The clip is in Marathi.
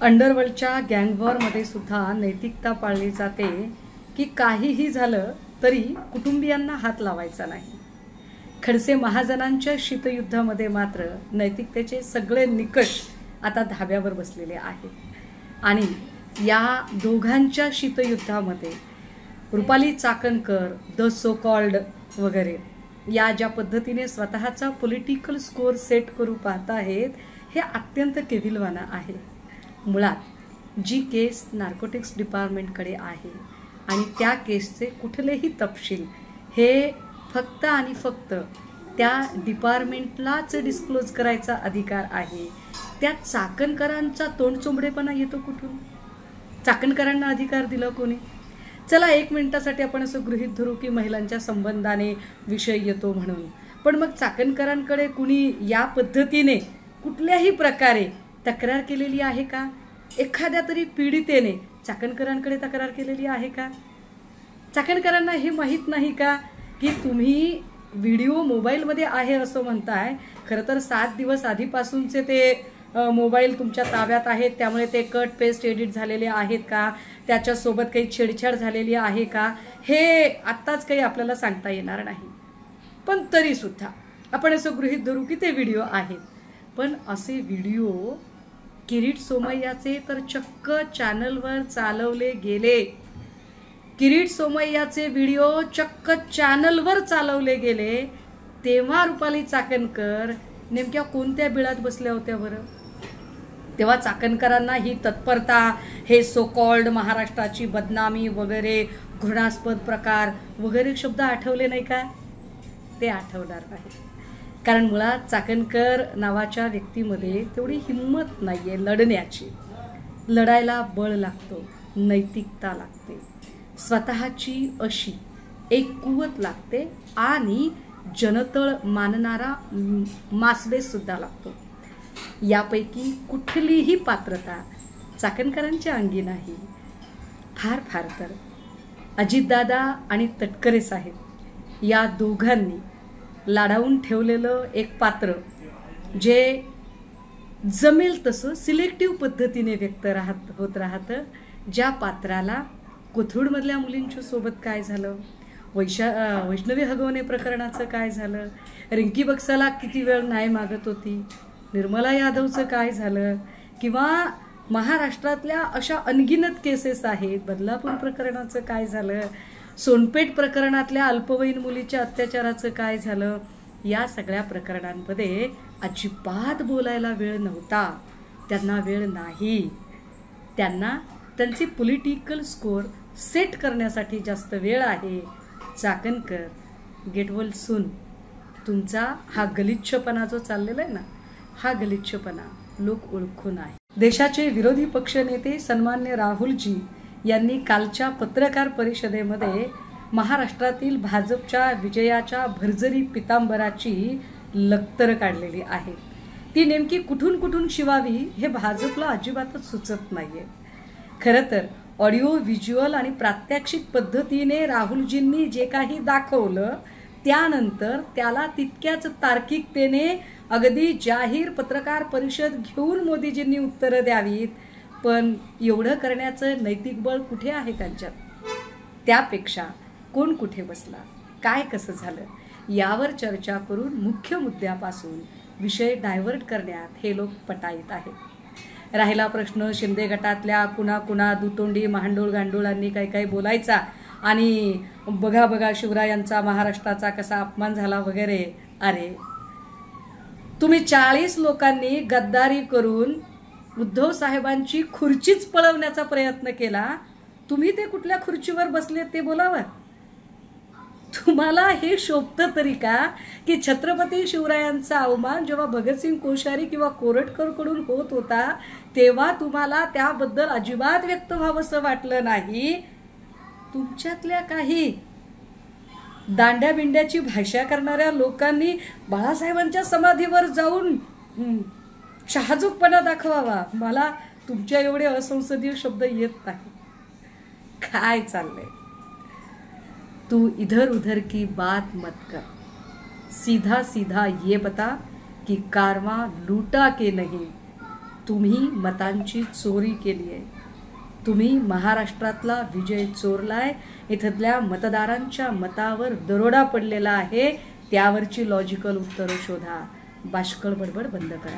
अंडरवर्ल्डच्या गँगवॉरमध्ये सुद्धा नैतिकता पाळली जाते की काहीही झालं तरी कुटुंबियांना हात लावायचा नाही. खडसे महाजनांच्या शीतयुद्धामध्ये मात्र नैतिकतेचे सगळे निकष आता धाब्यावर बसलेले आहेत आणि या दोघांच्या शीतयुद्धामध्ये Rupali Chakankar, the so called वगैरे या ज्या पद्धतीने स्वतःचा पॉलिटिकल स्कोअर सेट करू पाहत आहेत हे अत्यंत केविलवाणा आहे. मुळात जी केस नार्कोटिक्स डिपार्टमेंटकडे आहे आणि त्या केसचे कुठलेही तपशील हे फक्त आणि फक्त त्या डिपार्टमेंटलाच डिस्क्लोज करायचा अधिकार आहे. त्या चाकणकरांचा तोंडचोंबडेपणा येतो कुठून? चाकणकरांना अधिकार दिला कोणी? चला 1 मिनिटासाठी आपण असं गृहीत धरू की महिलांच्या संबंधाने विषय येतो म्हणून, पण मग चाकणकरांकडे कुणी या पद्धतीने कुठल्याही प्रकारे तक्रार केलेली आहे का? एखाद्या तरी पीडितेने चाकणकरांकडे तक्रार केलेली आहे का? चाकणकरांना हे माहीत नाही का की तुम्ही व्हिडिओ मोबाईलमध्ये आहे असं म्हणताय, खरं तर 7 दिवस आधीपासूनचे ते मोबाईल तुमच्या ताब्यात आहेत, त्यामुळे ते कट पेस्ट एडिट झालेले आहेत का, त्याच्यासोबत काही छेडछाड झालेली आहे का, हे आत्ताच काही आपल्याला सांगता येणार नाही. पण तरीसुद्धा आपण असं गृहीत धरू की ते व्हिडिओ आहेत. पण असे व्हिडिओ किरीट सोमय्याचे तर चक्क चॅनलवर चालवले गेले. किरीट सोमय्याचे व्हिडिओ चक्क चॅनलवर चालवले गेले, तेव्हा रुपाली चाकणकर नेमक्या कोणत्या बिळात बसल्या होत्या बरं? तेव्हा चाकणकरांना ही तत्परता, हे सो कॉल्ड महाराष्ट्राची बदनामी वगैरे घृणास्पद प्रकार वगैरे शब्द आठवले नाही का? ते आठवणार नाही, कारण मुळात चाकणकर नावाच्या व्यक्तीमध्ये तेवढी हिंमत नाहीये लढण्याची. लढायला बळ लागतो, नैतिकता लागते, स्वतःची अशी एक कुवत लागते आणि जनतळ मानणारा मासबेस सुद्धा लागतो. यापैकी कुठलीही पात्रता चाकणकरांच्या अंगी नाही. फार फार तर अजितदादा आणि तटकरे साहेब या दोघांनी लाडावून ठेवलेलं एक पात्र जे जमेल तसं सिलेक्टिव्ह पद्धतीने व्यक्त होत राहतं. ज्या पात्राला कोथरूडमधल्या मुलींच्या सोबत काय झालं, वैष्णवी हगवणे प्रकरणाचं काय झालं, रिंकी बक्साला किती वेळ न्याय मागत होती, निर्मला यादवचं काय झालं, किंवा महाराष्ट्रातल्या अशा अनगिनत केसेस आहेत, बदलापूर प्रकरणाचं काय झालं, सोनपेठ प्रकरणातल्या अल्पवयीन मुलीच्या अत्याचाराचं काय झालं, या सगळ्या प्रकरणांमध्ये अजिबात बोलायला वेळ नव्हता. त्यांना वेळ नाही. त्यांना त्यांची पॉलिटिकल स्कोअर सेट करण्यासाठी जास्त वेळ आहे. Chakankar, get well soon. तुमचा हा गलिच्छपणा जो चाललेला आहे ना, हा गलिच्छपणा लोक ओळखून आहे. देशाचे विरोधी पक्षनेते सन्मान्य राहुलजी यांनी कालच्या पत्रकार परिषदेमध्ये महाराष्ट्रातील भाजपच्या विजयाच्या भरजरी पितांबराची लक्तर काढलेली आहे. ती नेमकी कुठून कुठून शिवावी हे भाजपला अजिबातच सुचत नाहीये. खरं तर ऑडिओ व्हिज्युअल आणि प्रात्यक्षिक पद्धतीने राहुलजींनी जे काही दाखवलं त्यानंतर त्याला तितक्याच तार्किकतेने अगदी जाहीर पत्रकार परिषद घेऊन मोदीजींनी उत्तरं द्यावीत. पण एवढं करण्याचं नैतिक बळ कुठे आहे त्यांच्यात? त्यापेक्षा कोण कुठे बसला, काय कसं झालं यावर चर्चा करून मुख्य मुद्द्यापासून विषय डायव्हर्ट करण्यात हे लोक पटाईत आहेत. राहिला प्रश्न शिंदे गटातल्या कुणा दुतोंडी महांडोळ गांडोळांनी काही काही बोलायचा आणि बघा बघा शिवरायांचा महाराष्ट्राचा कसा अपमान झाला वगैरे. अरे तुम्ही 40 लोकांनी गद्दारी करून उद्धव साहेबांची खुर्चीच पळवण्याचा प्रयत्न केला, तुम्ही ते कुठल्या खुर्चीवर बसले ते बोलावं. तुम्हाला हे शोभतं तरी का की छत्रपती शिवरायांचा अवमान जेव्हा भगतसिंग कोश्यारी किंवा कोरटकर कडून होत होता तेव्हा तुम्हाला त्याबद्दल अजिबात व्यक्त व्हावंसं वाटलं नाही. तुमच्यातल्या काही दांड्या बिंड्याची भाषा करणाऱ्या लोकांनी बाळासाहेबांच्या समाधीवर जाऊन शहाजूकपणा दाखवावा. मला तुमच्या एवढे असंसदीय शब्द येत नाही. काय चाललंय? तू इधर उधर की बात मत कर, सीधा सीधा ये बता कि कारवां लूटा के नहीं, तुम्ही मतांची चोरी केली आहे, तुम्ही महाराष्ट्रातला विजय चोरलाय, इथल्या मतदारांच्या मतावर दरोडा पडलेला आहे, त्यावरची लॉजिकल उत्तरं शोधा. बाष्कळ बडबड बंद करा.